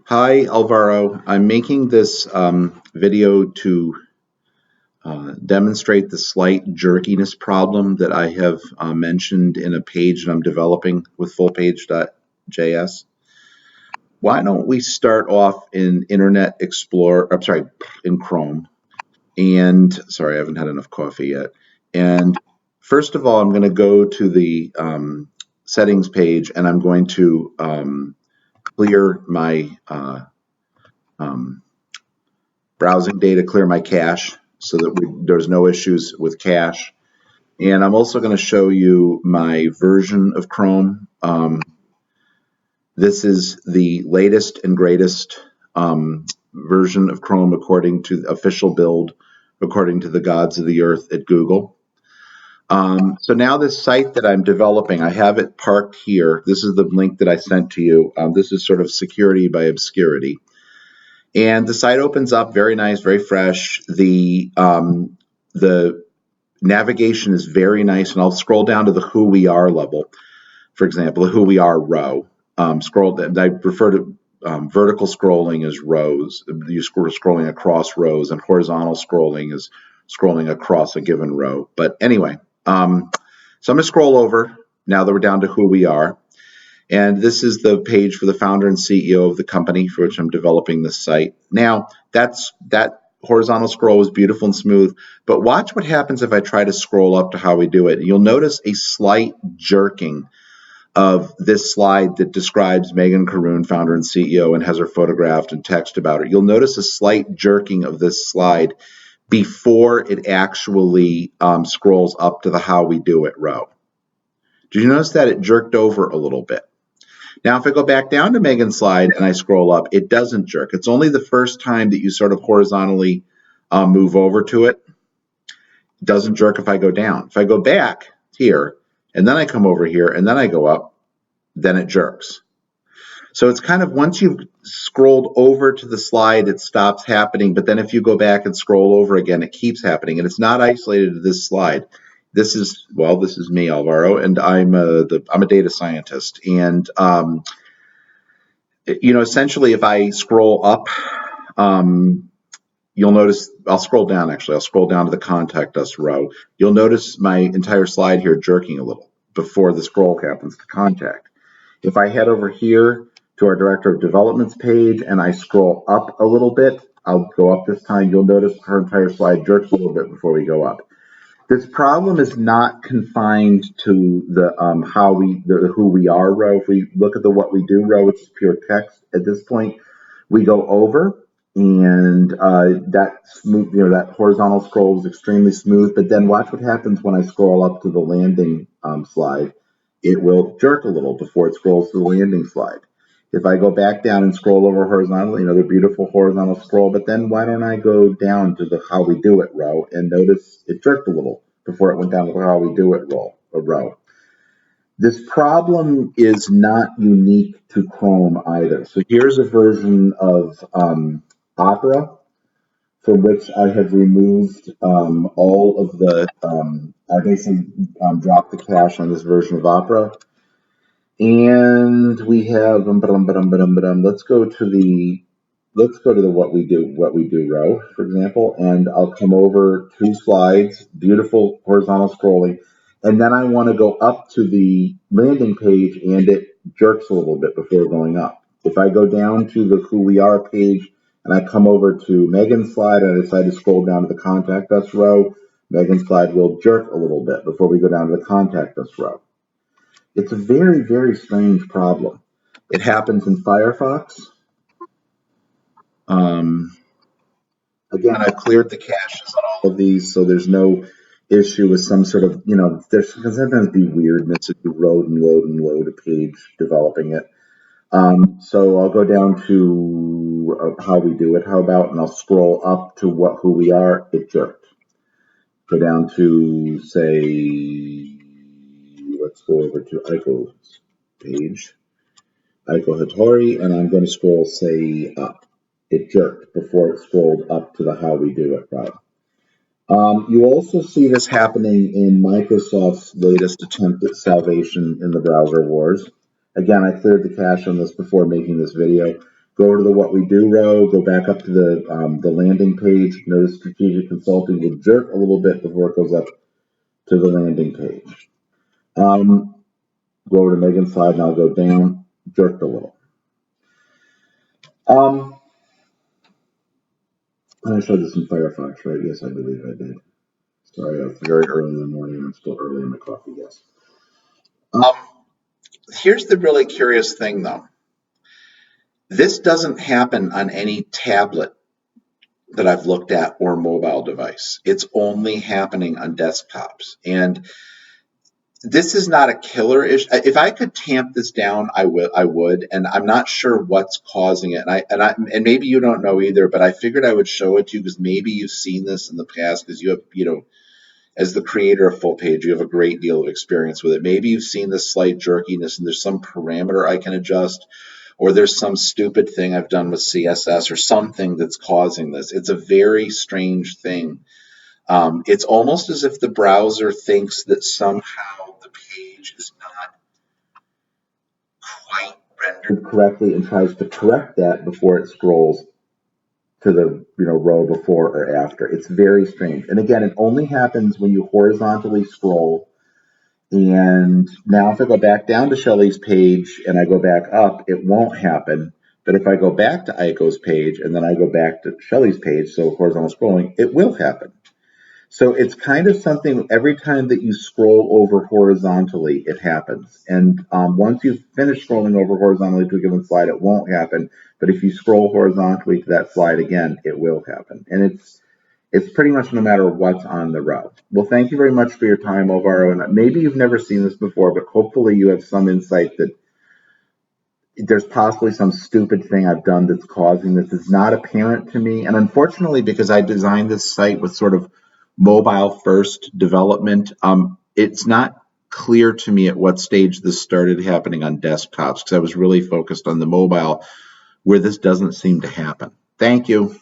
Hi, Alvaro. I'm making this video to demonstrate the slight jerkiness problem that I have mentioned in a page that I'm developing with fullPage.js. Why don't we start off in Internet Explorer, I'm sorry, in Chrome. And sorry, I haven't had enough coffee yet. And first of all, I'm going to go to the settings page and I'm going to clear my browsing data, clear my cache so that there's no issues with cache. And I'm also going to show you my version of Chrome. This is the latest and greatest version of Chrome according to the official build, according to the gods of the earth at Google. So now this site that I'm developing, I have it parked here. This is the link that I sent to you. This is sort of security by obscurity. And the site opens up, very nice, very fresh. The navigation is very nice, and I'll scroll down to the who we are level. For example, the who we are row. I refer to vertical scrolling as rows. You're scrolling across rows, and horizontal scrolling is scrolling across a given row. But anyway, so I'm going to scroll over now that we're down to who we are. And this is the page for the founder and CEO of the company for which I'm developing this site. Now, that horizontal scroll is beautiful and smooth, but watch what happens if I try to scroll up to how we do it. You'll notice a slight jerking of this slide that describes Megan Caroon, founder and CEO, and has her photographed and text about it. You'll notice a slight jerking of this slide before it actually scrolls up to the how we do it row. Did you notice that it jerked over a little bit? Now, if I go back down to Megan's slide and I scroll up, it doesn't jerk. It's only the first time that you sort of horizontally move over to it. It doesn't jerk if I go down. If I go back here, and then I come over here, and then I go up, then it jerks. So it's kind of once you've scrolled over to the slide, it stops happening. But then if you go back and scroll over again, it keeps happening. And it's not isolated to this slide. This is me, Alvaro, and I'm a data scientist. And essentially, if I scroll up, you'll notice I'll scroll down. Actually, I'll scroll down to the contact us row. You'll notice my entire slide here jerking a little before the scroll happens to contact. If I head over here to our director of development's page and I scroll up a little bit, I'll go up this time. You'll notice her entire slide jerks a little bit before we go up. This problem is not confined to the who we are row. If we look at the what we do row, which is pure text at this point, we go over, and that smooth, that horizontal scroll is extremely smooth. But then watch what happens when I scroll up to the landing slide. It will jerk a little before it scrolls to the landing slide. If I go back down and scroll over horizontally, the beautiful horizontal scroll, but then why don't I go down to the how we do it row and notice it jerked a little before it went down to the how we do it row. This problem is not unique to Chrome either. So here's a version of Opera for which I have removed all of the, I basically dropped the cache on this version of Opera. And we have let's go to the what we do row, for example, and I'll come over 2 slides, beautiful horizontal scrolling, and then I want to go up to the landing page and it jerks a little bit before going up. If I go down to the who we are page and I come over to Megan's slide and I decide to scroll down to the contact us row, Megan's slide will jerk a little bit before we go down to the contact us row. It's a very, very strange problem. It happens in Firefox. Again, I've cleared the caches on all of these, so there's no issue with some sort of, there can sometimes be weirdness if you load a page developing it. So I'll go down to how we do it. How about, and I'll scroll up to who we are, it jerked. Go down to, say, let's go over to Aiko's page, Aiko Hattori, and I'm going to scroll, say, up. It jerked before it scrolled up to the how we do it row. You also see this happening in Microsoft's latest attempt at salvation in the browser wars. Again, I cleared the cache on this before making this video. go to the what we do row, go back up to the landing page. Notice strategic consulting will jerk a little bit before it goes up to the landing page. Go over to Megan's slide and I'll go down, jerked a little. I showed this in Firefox, right? Yes, I believe I did. Sorry, it's very early in the morning. I'm still early in my coffee, yes. Here's the really curious thing, though. This doesn't happen on any tablet that I've looked at or mobile device. It's only happening on desktops. And this is not a killer issue. If I could tamp this down, I would, and I'm not sure what's causing it. And maybe you don't know either, but I figured I would show it to you because maybe you've seen this in the past because you have, as the creator of FullPage, you have a great deal of experience with it. Maybe you've seen this slight jerkiness and there's some parameter I can adjust, or there's some stupid thing I've done with CSS or something that's causing this. It's a very strange thing. It's almost as if the browser thinks that somehow the page is not quite rendered correctly and tries to correct that before it scrolls to the row before or after. It's very strange. And again, it only happens when you horizontally scroll. And now if I go back down to Shelly's page and I go back up, it won't happen. But if I go back to Aiko's page and then I go back to Shelly's page, so horizontal scrolling, it will happen. So it's kind of something, every time that you scroll over horizontally, it happens. And once you finish scrolling over horizontally to a given slide, it won't happen. But if you scroll horizontally to that slide again, it will happen. And it's pretty much no matter what's on the row. Well, thank you very much for your time, Alvaro. And maybe you've never seen this before, but hopefully you have some insight that there's possibly some stupid thing I've done that's causing this. It's not apparent to me. And unfortunately, because I designed this site with sort of mobile first development, it's not clear to me at what stage this started happening on desktops because I was really focused on the mobile where this doesn't seem to happen. Thank you.